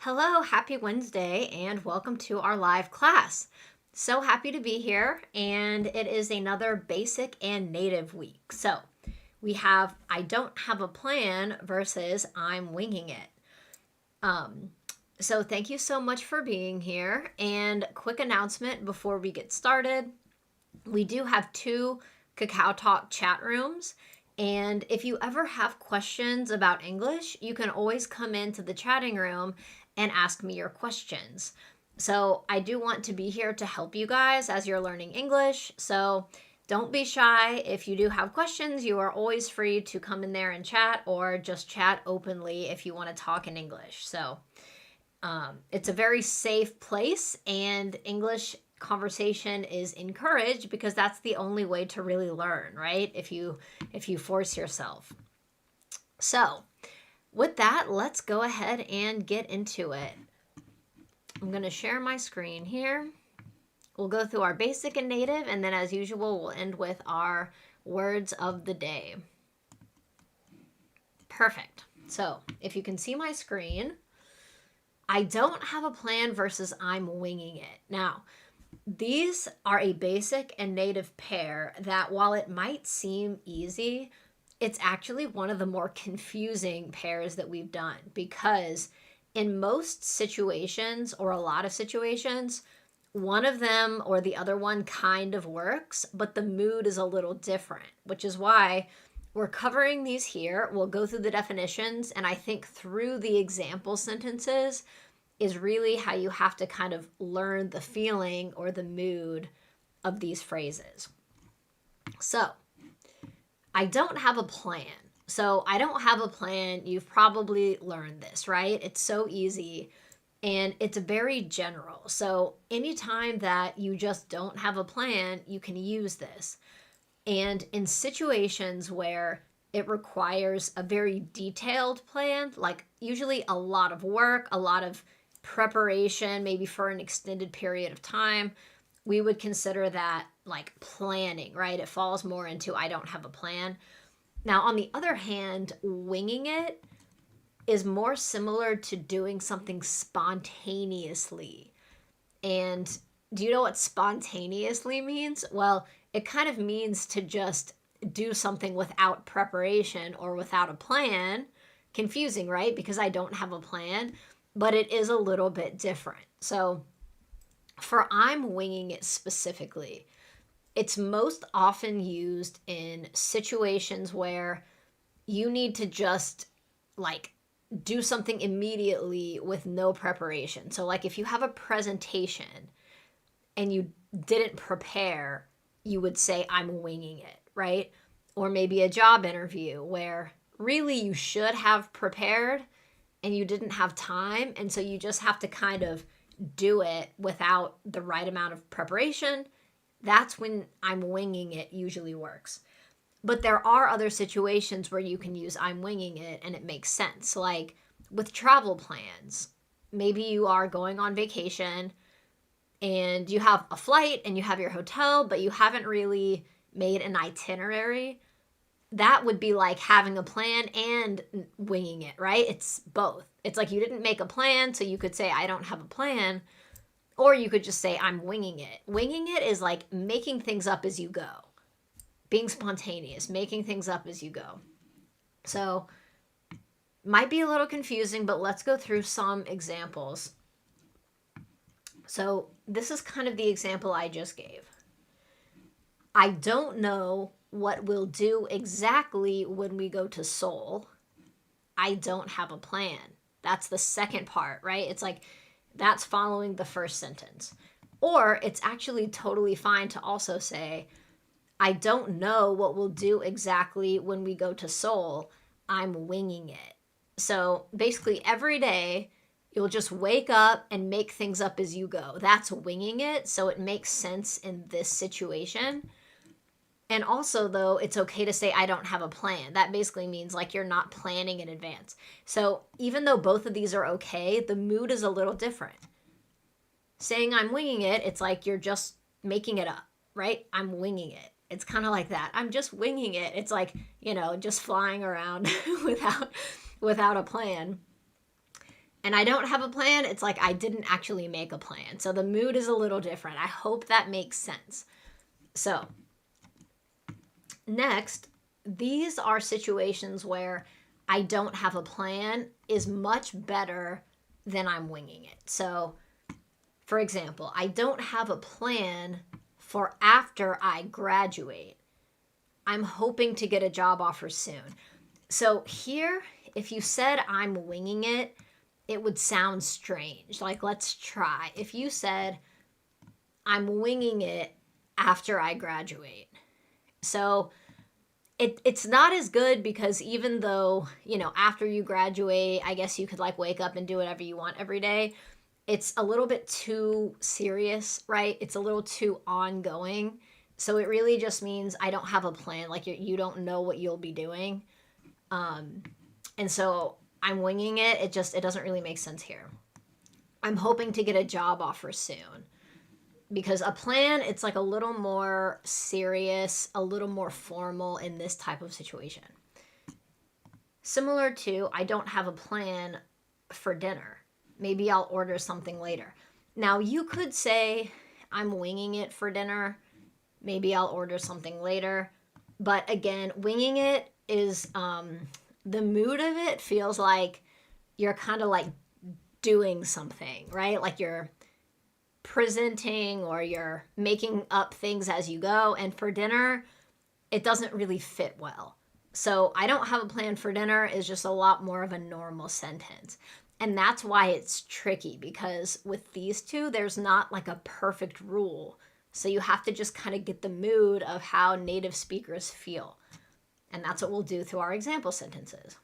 Hello, happy Wednesday, and welcome to our live class. So happy to be here, and it is another basic and native week. So we have I don't have a plan versus I'm winging it. Um, so thank you so much for being here. And quick announcement before we get started, we do have two Cacao Talk chat rooms. And if you ever have questions about English, you can always come into the chatting room and ask me your questions. So I do want to be here to help you guys as you're learning English. So don't be shy. If you do have questions, you are always free to come in there and chat or just chat openly if you want to talk in English. So it's a very safe place, and English conversation is encouraged because that's the only way to really learn, right? If you force yourself. So, with that, let's go ahead and get into it. I'm going to share my screen here. We'll go through our basic and native, and then as usual, we'll end with our words of the day. Perfect. So, if you can see my screen, I don't have a plan versus I'm winging it. Now, these are a basic and native pair that, while it might seem easy, it's actually one of the more confusing pairs that we've done, because in most situations, or a lot of situations, one of them or the other one kind of works, but the mood is a little different, which is why we're covering these here. We'll go through the definitions, and I think through the example sentences is really how you have to kind of learn the feeling or the mood of these phrases. So, I don't have a plan. So, I don't have a plan. You've probably learned this, right? It's so easy and it's very general. So, anytime that you just don't have a plan, you can use this. And in situations where it requires a very detailed plan, like usually a lot of work, a lot of preparation, maybe for an extended period of time, we would consider that like planning, right? It falls more into I don't have a plan. Now, on the other hand, winging it is more similar to doing something spontaneously. And do you know what spontaneously means? Well, it kind of means to just do something without preparation or without a plan. Confusing, right? Because I don't have a plan, but it is a little bit different. So, for I'm winging it specifically, it's most often used in situations where you need to just like do something immediately with no preparation. So, like if you have a presentation and you didn't prepare, you would say, I'm winging it, right? Or maybe a job interview where really you should have prepared and you didn't have time. And so you just have to kind of do it without the right amount of preparation. That's when I'm winging it usually works. But there are other situations where you can use I'm winging it and it makes sense. Like with travel plans, maybe you are going on vacation and you have a flight and you have your hotel, but you haven't really made an itinerary. That would be like having a plan and winging it, right? It's both. It's like you didn't make a plan, so you could say, I don't have a plan, or you could just say, I'm winging it. Winging it is like making things up as you go, being spontaneous, making things up as you go. So, might be a little confusing, but let's go through some examples. So, this is kind of the example I just gave. I don't know what we'll do exactly when we go to Seoul. I don't have a plan. That's the second part, right? It's like that's following the first sentence. Or it's actually totally fine to also say, I don't know what we'll do exactly when we go to Seoul. I'm winging it. So basically, every day you'll just wake up and make things up as you go. That's winging it. So it makes sense in this situation. And also, though, it's okay to say, I don't have a plan. That basically means like you're not planning in advance. So even though both of these are okay, the mood is a little different. Saying I'm winging it, it's like you're just making it up, right? I'm winging it. It's kind of like that. I'm just winging it. It's like, just flying around without a plan. And I don't have a plan, it's like I didn't actually make a plan. So the mood is a little different. I hope that makes sense. So next, these are situations where I don't have a plan is much better than I'm winging it. So, for example, I don't have a plan for after I graduate. I'm hoping to get a job offer soon. So here, if you said I'm winging it, it would sound strange. Like, let's try. If you said I'm winging it after I graduate. So it's not as good because even though, after you graduate, I guess you could like wake up and do whatever you want every day. It's a little bit too serious, right? It's a little too ongoing. So it really just means I don't have a plan. Like you don't know what you'll be doing. And so I'm winging it. It doesn't really make sense here. I'm hoping to get a job offer soon. Because a plan, it's like a little more serious, a little more formal in this type of situation. Similar to, I don't have a plan for dinner. Maybe I'll order something later. Now, you could say, I'm winging it for dinner. Maybe I'll order something later. But again, winging it is, the mood of it feels like you're kind of like doing something, right? Like you're presenting or you're making up things as you go. And for dinner, it doesn't really fit well. So I don't have a plan for dinner is just a lot more of a normal sentence. And that's why it's tricky, because with these two, there's not like a perfect rule. So you have to just kind of get the mood of how native speakers feel. And that's what we'll do through our example sentences.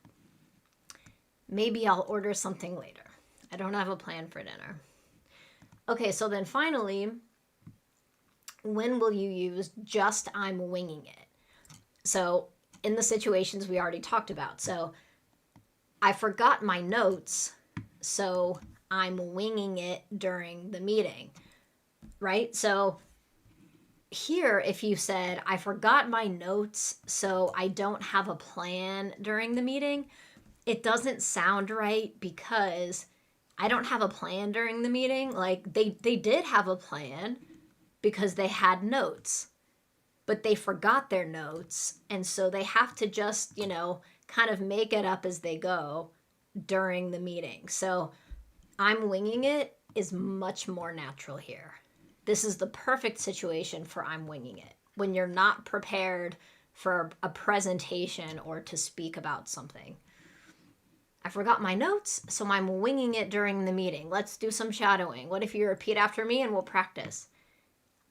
Maybe I'll order something later. I don't have a plan for dinner. Okay, so then finally, when will you use just I'm winging it? So in the situations we already talked about. So I forgot my notes, so I'm winging it during the meeting, right? So here, if you said, I forgot my notes, so I don't have a plan during the meeting, it doesn't sound right because I don't have a plan during the meeting. Like they did have a plan because they had notes, but they forgot their notes. And so they have to just, kind of make it up as they go during the meeting. So I'm winging it is much more natural here. This is the perfect situation for I'm winging it when you're not prepared for a presentation or to speak about something. I forgot my notes, so I'm winging it during the meeting. Let's do some shadowing. What if you repeat after me and we'll practice?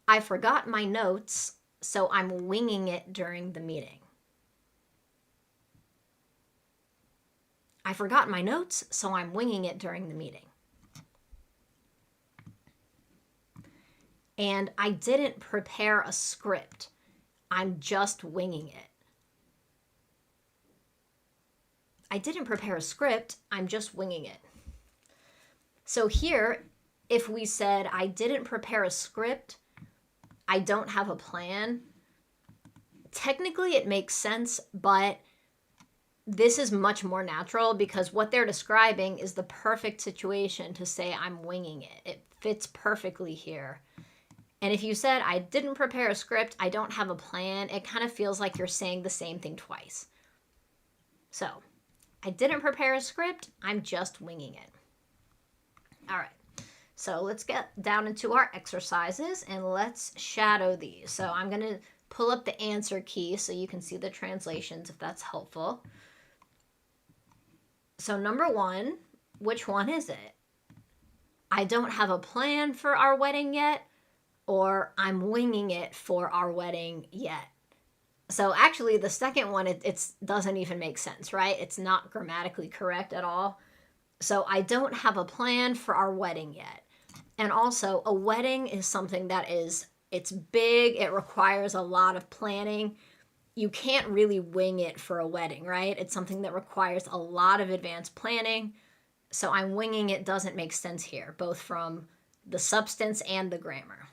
I forgot my notes, so I'm winging it during the meeting. I forgot my notes, so I'm winging it during the meeting. And I didn't prepare a script. I'm just winging it. I didn't prepare a script, I'm just winging it. So here, if we said, I didn't prepare a script, I don't have a plan, technically it makes sense, but this is much more natural because what they're describing is the perfect situation to say I'm winging it. It fits perfectly here. And if you said, I didn't prepare a script, I don't have a plan, it kind of feels like you're saying the same thing twice. So, I didn't prepare a script, I'm just winging it. All right, so let's get down into our exercises and let's shadow these. So I'm going to pull up the answer key so you can see the translations if that's helpful. So number 1, which one is it? I don't have a plan for our wedding yet, or I'm winging it for our wedding yet. So actually the second one, it doesn't even make sense, right? It's not grammatically correct at all. So I don't have a plan for our wedding yet. And also a wedding is something that it's big. It requires a lot of planning. You can't really wing it for a wedding, right? It's something that requires a lot of advanced planning. So I'm winging it doesn't make sense here, both from the substance and the grammar.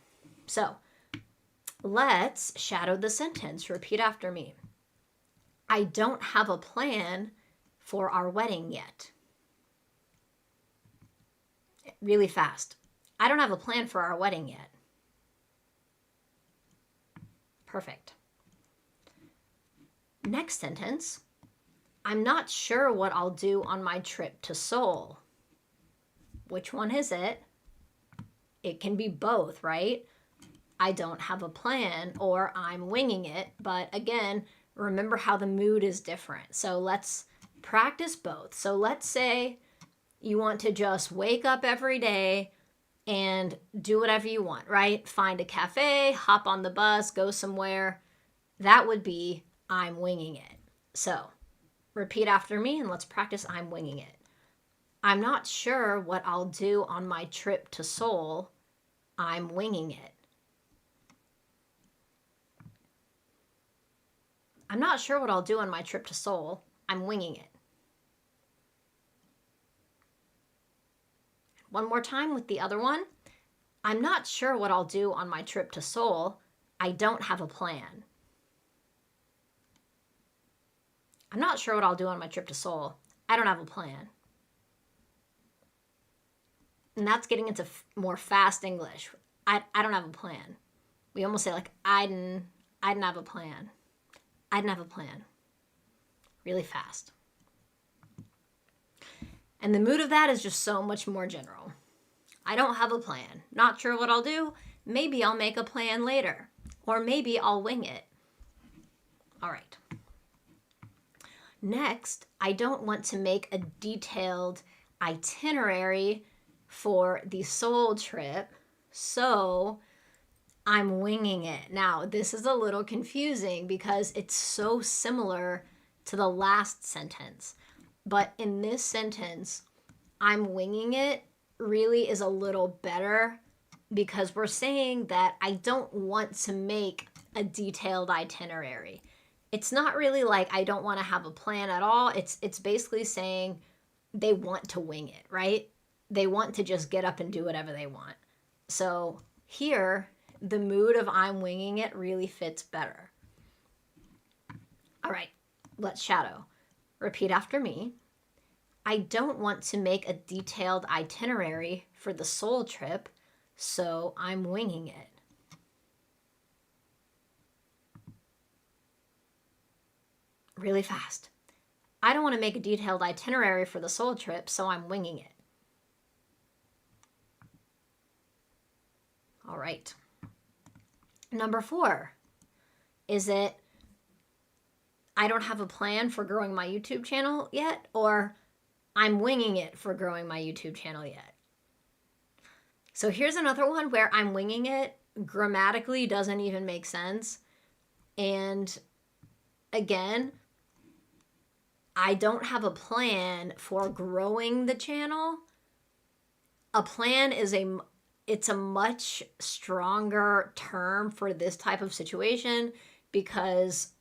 So let's shadow the sentence. Repeat after me. I don't have a plan for our wedding yet. really fast. I don't have a plan for our wedding yet. Perfect. Next sentence. I'm not sure what I'll do on my trip to Seoul. Which one is it? It can be both, right? I don't have a plan or I'm winging it. But again, remember how the mood is different. So let's practice both. So let's say you want to just wake up every day and do whatever you want, right? Find a cafe, hop on the bus, go somewhere. That would be I'm winging it. So repeat after me and let's practice I'm winging it. I'm not sure what I'll do on my trip to Seoul. I'm winging it. I'm not sure what I'll do on my trip to Seoul. I'm winging it. One more time with the other one. I'm not sure what I'll do on my trip to Seoul. I don't have a plan. I'm not sure what I'll do on my trip to Seoul. I don't have a plan. And that's getting into more fast English. I don't have a plan. We almost say like, I didn't have a plan. I didn't have a plan. Really fast. And the mood of that is just so much more general. I don't have a plan. Not sure what I'll do. Maybe I'll make a plan later. Or maybe I'll wing it. All right. Next, I don't want to make a detailed itinerary for the Seoul trip, so I'm winging it. Now, this is a little confusing because it's so similar to the last sentence. But in this sentence, I'm winging it really is a little better because we're saying that I don't want to make a detailed itinerary. It's not really like I don't want to have a plan at all. It's basically saying they want to wing it, right? They want to just get up and do whatever they want. So here, the mood of I'm winging it really fits better. All right, let's shadow. Repeat after me. I don't want to make a detailed itinerary for the Seoul trip, so I'm winging it. Really fast. I don't want to make a detailed itinerary for the Seoul trip, so I'm winging it. All right. Number 4. Is it I don't have a plan for growing my YouTube channel yet, or I'm winging it for growing my YouTube channel yet? So here's another one where I'm winging it grammatically doesn't even make sense. And again, I don't have a plan for growing the channel. A plan is it's a much stronger term for this type of situation because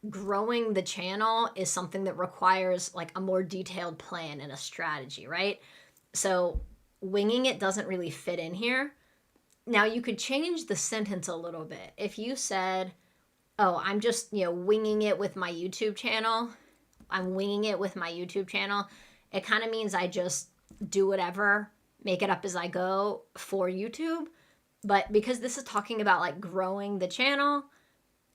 growing the channel is something that requires like a more detailed plan and a strategy, right? So winging it doesn't really fit in here. Now you could change the sentence a little bit. If you said, oh, I'm just, winging it with my YouTube channel. I'm winging it with my YouTube channel. It kind of means I just do whatever, make it up as I go for YouTube. But because this is talking about like growing the channel,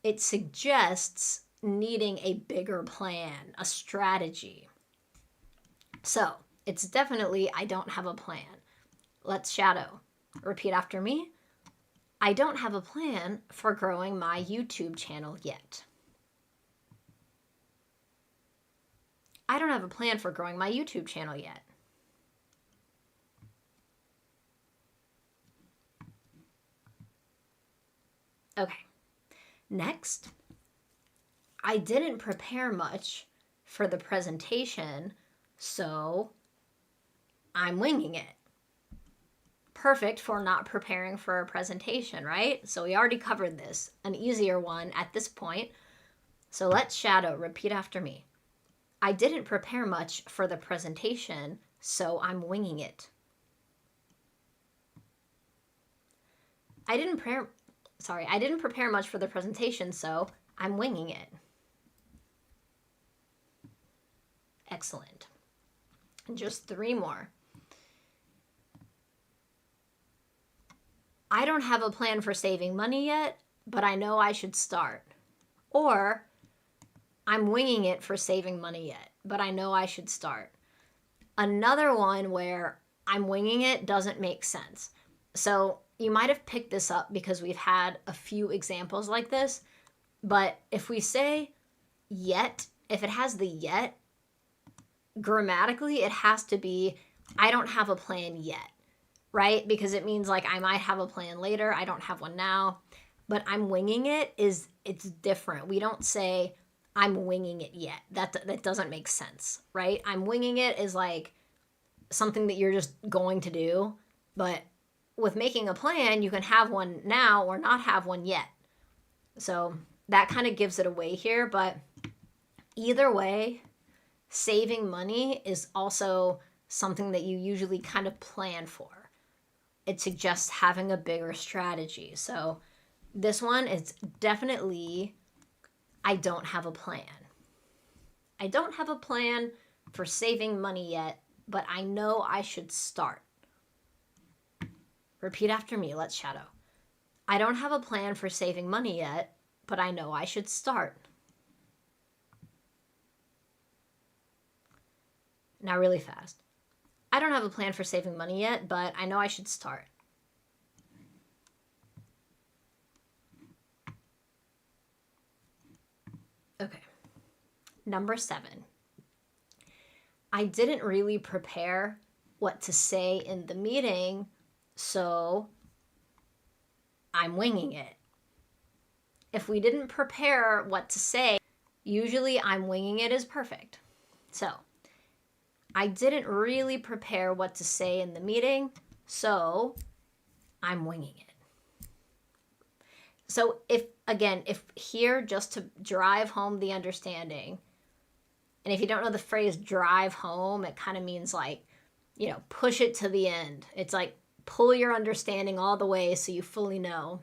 it suggests needing a bigger plan, a strategy. So it's definitely, I don't have a plan. Let's shadow. Repeat after me. I don't have a plan for growing my YouTube channel yet. I don't have a plan for growing my YouTube channel yet. Okay. Next, I didn't prepare much for the presentation, so I'm winging it. Perfect for not preparing for a presentation, right? So we already covered this, an easier one at this point. So let's shadow. Repeat after me. I didn't prepare much for the presentation, so I'm winging it. I didn't prepare much for the presentation, so I'm winging it. Excellent. And just 3 more. I don't have a plan for saving money yet, but I know I should start. Or, I'm winging it for saving money yet, but I know I should start. Another one where I'm winging it doesn't make sense. So you might have picked this up because we've had a few examples like this. But if we say yet, if it has the yet, grammatically it has to be I don't have a plan yet, right? Because it means like I might have a plan later. I don't have one now. But I'm winging it it's different. We don't say I'm winging it yet. That doesn't make sense, right? I'm winging it is like something that you're just going to do. But with making a plan, you can have one now or not have one yet. So that kind of gives it away here. But either way, saving money is also something that you usually kind of plan for. It suggests having a bigger strategy. So this one is definitely, I don't have a plan. I don't have a plan for saving money yet, but I know I should start. Repeat after me. Let's shadow. I don't have a plan for saving money yet, but I know I should start. Now really fast. I don't have a plan for saving money yet, but I know I should start. Okay. Number 7. I didn't really prepare what to say in the meeting, so I'm winging it. If we didn't prepare what to say, usually I'm winging it is perfect. So, I didn't really prepare what to say in the meeting, so I'm winging it. So if here, just to drive home the understanding, and if you don't know the phrase drive home, it kind of means like, push it to the end. It's like pull your understanding all the way so you fully know.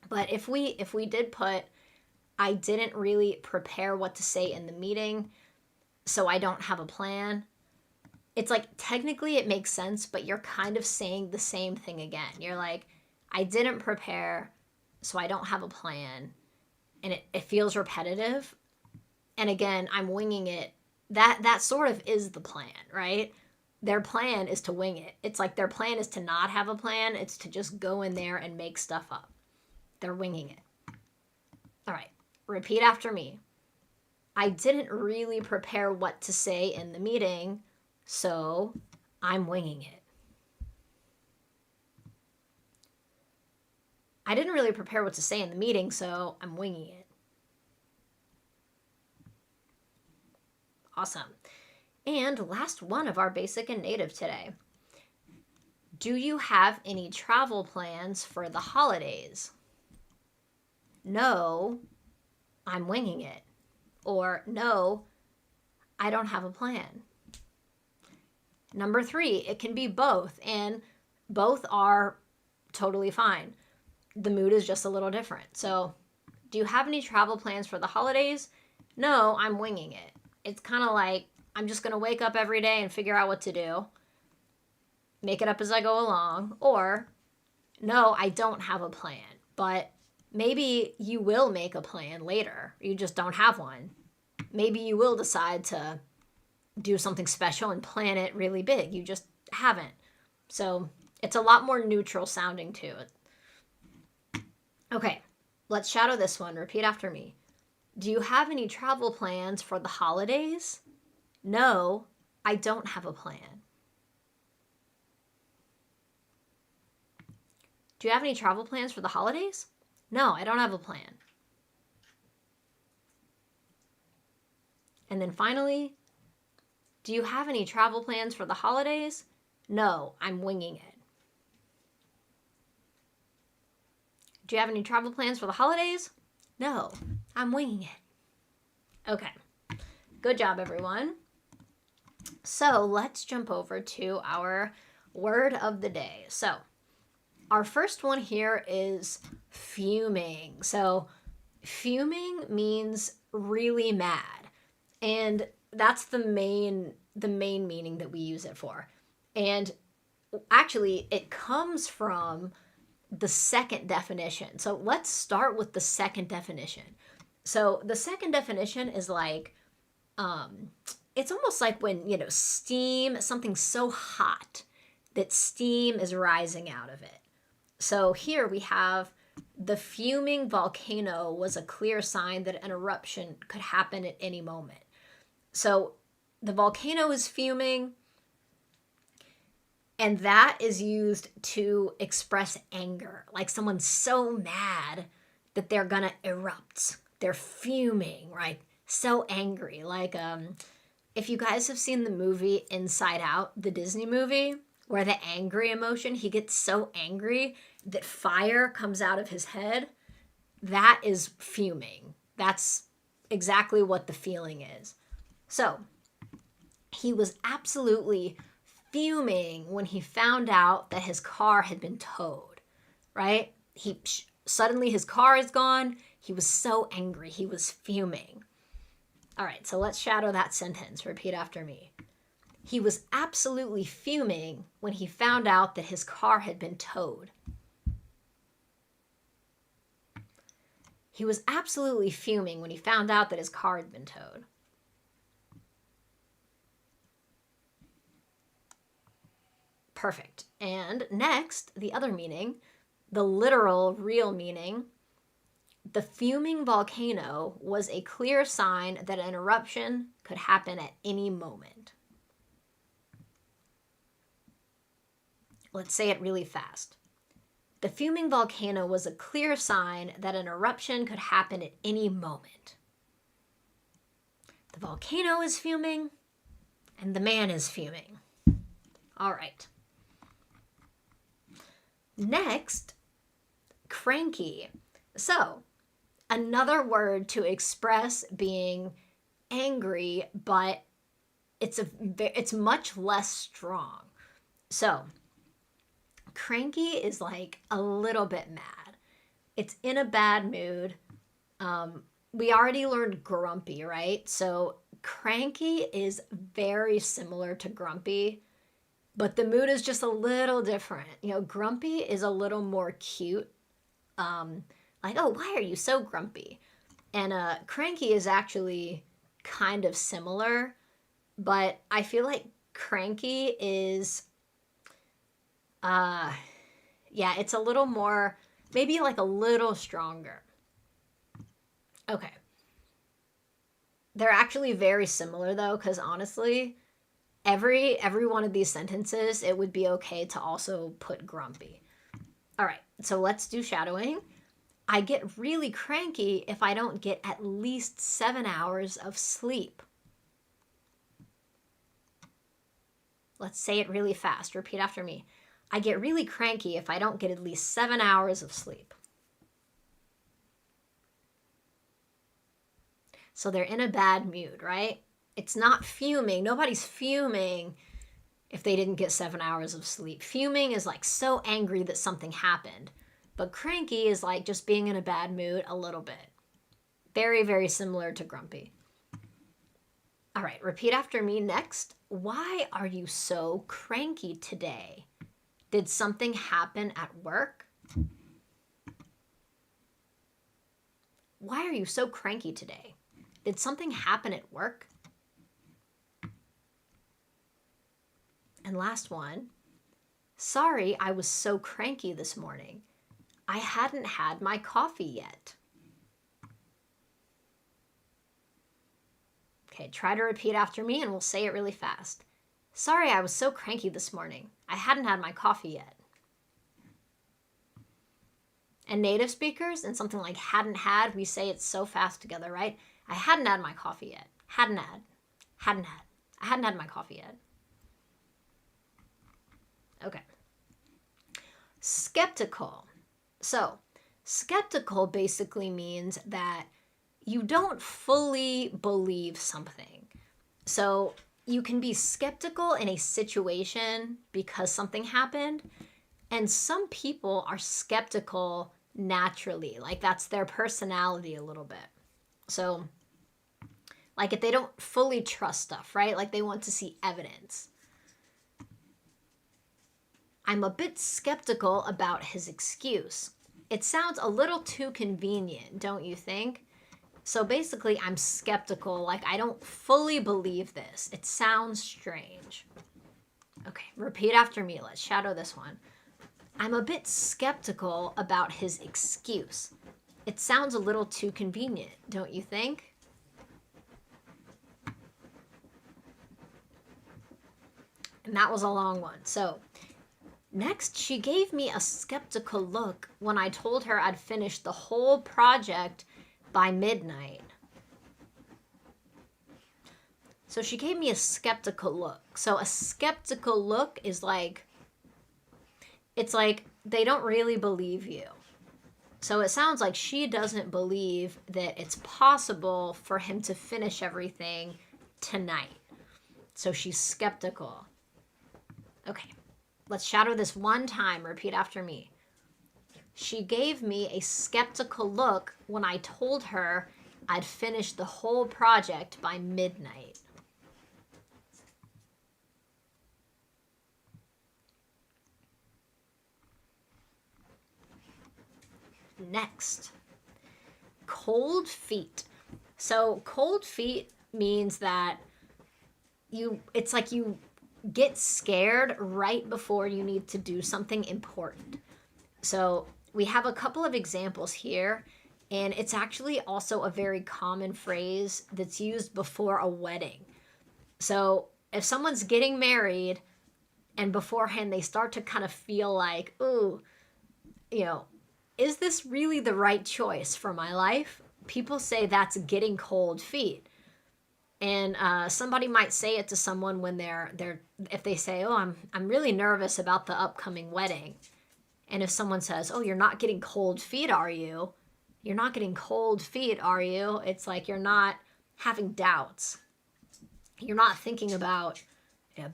But if we did put, I didn't really prepare what to say in the meeting, so I don't have a plan. It's like technically it makes sense, but you're kind of saying the same thing again. You're like, I didn't prepare, so I don't have a plan. And it feels repetitive. And again, I'm winging it. That sort of is the plan, right? Their plan is to wing it. It's like their plan is to not have a plan. It's to just go in there and make stuff up. They're winging it. All right, repeat after me. I didn't really prepare what to say in the meeting, so I'm winging it. I didn't really prepare what to say in the meeting, so I'm winging it. Awesome. And last one of our basic and native today. Do you have any travel plans for the holidays? No, I'm winging it. Or no, I don't have a plan. Number 3, it can be both, and both are totally fine. The mood is just a little different. So, do you have any travel plans for the holidays? No, I'm winging it. It's kind of like I'm just going to wake up every day and figure out what to do. Make it up as I go along. Or, no, I don't have a plan. But maybe you will make a plan later. You just don't have one. Maybe you will decide to do something special and plan it really big. You just haven't. So it's a lot more neutral sounding to it. Okay, let's shadow this one. Repeat after me. Do you have any travel plans for the holidays? No, I don't have a plan. Do you have any travel plans for the holidays? No, I don't have a plan. And then finally, do you have any travel plans for the holidays? No, I'm winging it. Do you have any travel plans for the holidays? No, I'm winging it. Okay, good job, everyone. So let's jump over to our word of the day. So our first one here is fuming. So fuming means really mad. And that's the main meaning that we use it for. And actually, it comes from the second definition. So let's start with the second definition. So the second definition is like, it's almost like when, steam, something's so hot that steam is rising out of it. So here we have the fuming volcano was a clear sign that an eruption could happen at any moment. So the volcano is fuming, and that is used to express anger. Like someone's so mad that they're going to erupt. They're fuming, right? So angry. Like, if you guys have seen the movie Inside Out, the Disney movie, where the angry emotion, he gets so angry that fire comes out of his head, that is fuming. That's exactly what the feeling is. So, he was absolutely fuming when he found out that his car had been towed, right? Suddenly his car is gone. He was so angry. He was fuming. All right, so let's shadow that sentence. Repeat after me. He was absolutely fuming when he found out that his car had been towed. He was absolutely fuming when he found out that his car had been towed. Perfect. And next, the other meaning, the literal, real meaning. The fuming volcano was a clear sign that an eruption could happen at any moment. Let's say it really fast. The fuming volcano was a clear sign that an eruption could happen at any moment. The volcano is fuming, and the man is fuming. All right. Next, cranky. So, another word to express being angry, but it's much less strong. So, cranky is like a little bit mad. It's in a bad mood. We already learned grumpy, right? So, cranky is very similar to grumpy, but the mood is just a little different. Grumpy is a little more cute. Like, oh, why are you so grumpy? And cranky is actually kind of similar, but I feel like cranky is, it's a little more, maybe like a little stronger. Okay. They're actually very similar though, because honestly, every one of these sentences, it would be okay to also put grumpy. All right, so let's do shadowing. I get really cranky if I don't get at least 7 hours of sleep. Let's say it really fast. Repeat after me. I get really cranky if I don't get at least 7 hours of sleep. So they're in a bad mood, right? It's not fuming. Nobody's fuming if they didn't get 7 hours of sleep. Fuming is like so angry that something happened. But cranky is like just being in a bad mood a little bit. Very, very similar to grumpy. All right, repeat after me next. Why are you so cranky today? Did something happen at work? Why are you so cranky today? Did something happen at work? And last one. Sorry, I was so cranky this morning. I hadn't had my coffee yet. Okay, try to repeat after me and we'll say it really fast. Sorry, I was so cranky this morning. I hadn't had my coffee yet. And native speakers, and something like hadn't had, we say it so fast together, right? I hadn't had my coffee yet. I hadn't had my coffee yet. Okay. Skeptical. So, skeptical basically means that you don't fully believe something. So, you can be skeptical in a situation because something happened, and some people are skeptical naturally. Like, that's their personality a little bit. So, like if they don't fully trust stuff, right? Like they want to see evidence. I'm a bit skeptical about his excuse. It sounds a little too convenient, don't you think? So basically, I'm skeptical, like I don't fully believe this. It sounds strange. Okay, repeat after me. Let's shadow this one. I'm a bit skeptical about his excuse. It sounds a little too convenient, don't you think? And that was a long one. So next, she gave me a skeptical look when I told her I'd finished the whole project by midnight. So she gave me a skeptical look. So a skeptical look is like, it's like they don't really believe you. So it sounds like she doesn't believe that it's possible for him to finish everything tonight. So she's skeptical. Okay, let's shadow this one time. Repeat after me. She gave me a skeptical look when I told her I'd finished the whole project by midnight. Next, cold feet. So cold feet means that it's like you get scared right before you need to do something important. So we have a couple of examples here, and it's actually also a very common phrase that's used before a wedding. So if someone's getting married and beforehand they start to kind of feel like, ooh, is this really the right choice for my life? People say that's getting cold feet. And somebody might say it to someone when if they say, oh, I'm really nervous about the upcoming wedding. And if someone says, oh, you're not getting cold feet, are you? You're not getting cold feet, are you? It's like you're not having doubts. You're not thinking about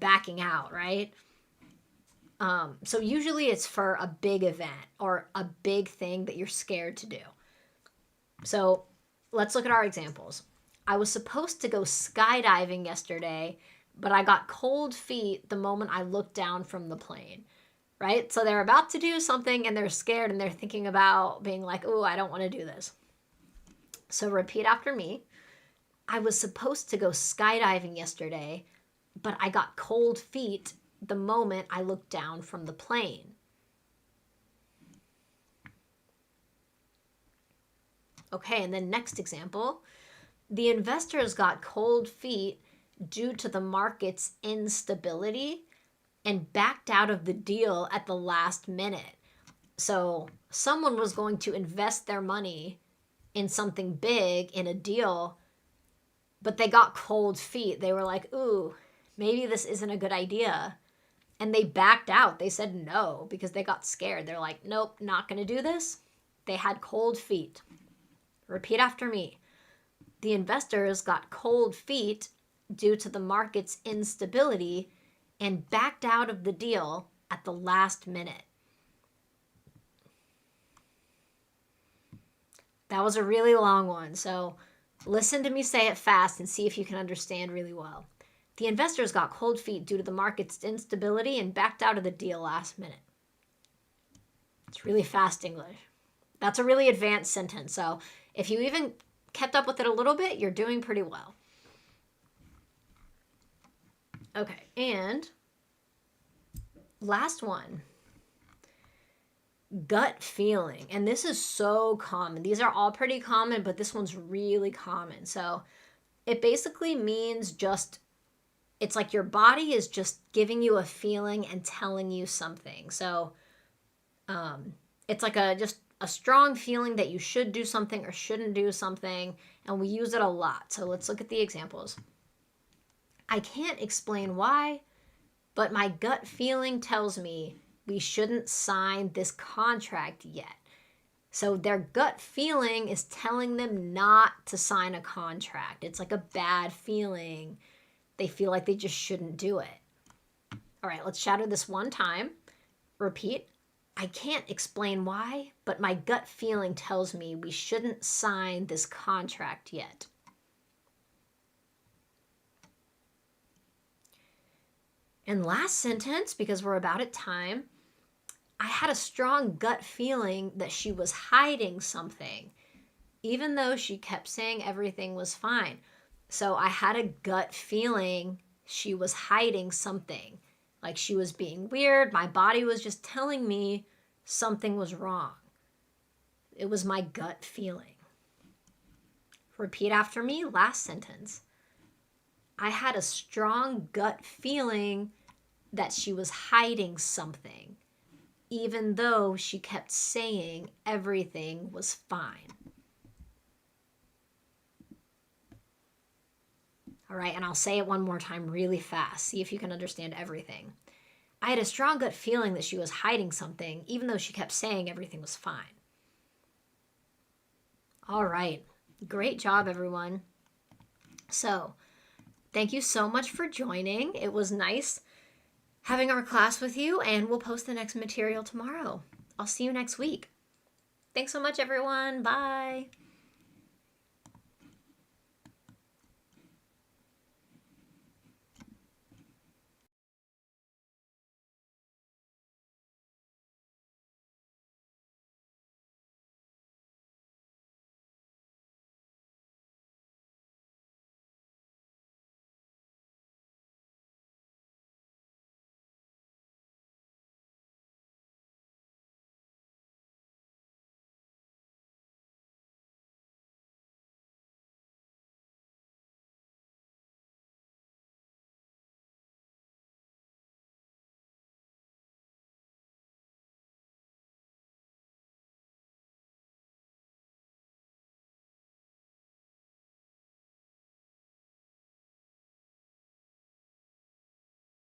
backing out, right? So usually it's for a big event or a big thing that you're scared to do. So let's look at our examples. I was supposed to go skydiving yesterday, but I got cold feet the moment I looked down from the plane, right? So they're about to do something and they're scared and they're thinking about being like, oh, I don't want to do this. So repeat after me. I was supposed to go skydiving yesterday, but I got cold feet the moment I looked down from the plane. Okay, and then next example. The investors got cold feet due to the market's instability and backed out of the deal at the last minute. So someone was going to invest their money in something big, in a deal, but they got cold feet. They were like, ooh, maybe this isn't a good idea. And they backed out. They said no because they got scared. They're like, nope, not going to do this. They had cold feet. Repeat after me. The investors got cold feet due to the market's instability and backed out of the deal at the last minute. That was a really long one, so listen to me say it fast and see if you can understand really well. The investors got cold feet due to the market's instability and backed out of the deal last minute. It's really fast English. That's a really advanced sentence, so if you even kept up with it a little bit, you're doing pretty well. Okay, and last one. Gut feeling. And this is so common. These are all pretty common, but this one's really common. So it basically means it's like your body is just giving you a feeling and telling you something. So it's like just a strong feeling that you should do something or shouldn't do something, and we use it a lot. So let's look at the examples. I can't explain why, but my gut feeling tells me we shouldn't sign this contract yet. So their gut feeling is telling them not to sign a contract. It's like a bad feeling. They feel like they just shouldn't do it. All right, let's shadow this one time. Repeat. I can't explain why, but my gut feeling tells me we shouldn't sign this contract yet. And last sentence, because we're about at time. I had a strong gut feeling that she was hiding something, even though she kept saying everything was fine. So I had a gut feeling she was hiding something. Like she was being weird. My body was just telling me something was wrong. It was my gut feeling. Repeat after me, last sentence. I had a strong gut feeling that she was hiding something, even though she kept saying everything was fine. All right, and I'll say it one more time really fast. See if you can understand everything. I had a strong gut feeling that she was hiding something, even though she kept saying everything was fine. All right, great job, everyone. So, thank you so much for joining. It was nice having our class with you, and we'll post the next material tomorrow. I'll see you next week. Thanks so much, everyone. Bye.